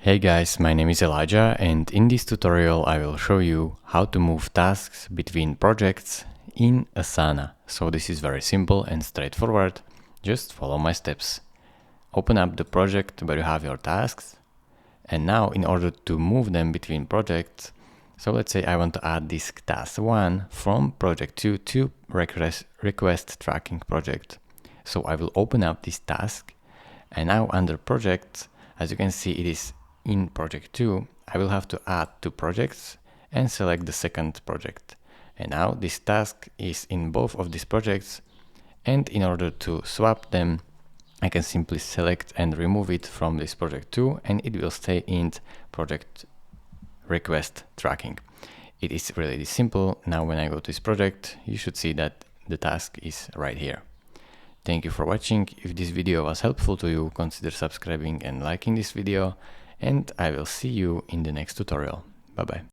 Hey guys, my name is Elijah, and in this tutorial I will show you how to move tasks between projects in Asana. So this is very simple and straightforward. Just follow my steps. Open up the project where you have your tasks, and now in order to move them between projects, so let's say I want to add this task 1 from project 2 to request tracking project. So I will open up this task, and now under projects, as you can see, it is in project 2. I will have to add 2 projects and select the second project. And now this task is in both of these projects, and in order to swap them, I can simply select and remove it from this project 2, and it will stay in project request tracking. It is really simple. Now when I go to this project, you should see that the task is right here. Thank you for watching. If this video was helpful to you, consider subscribing and liking this video, and I will see you in the next tutorial. Bye bye.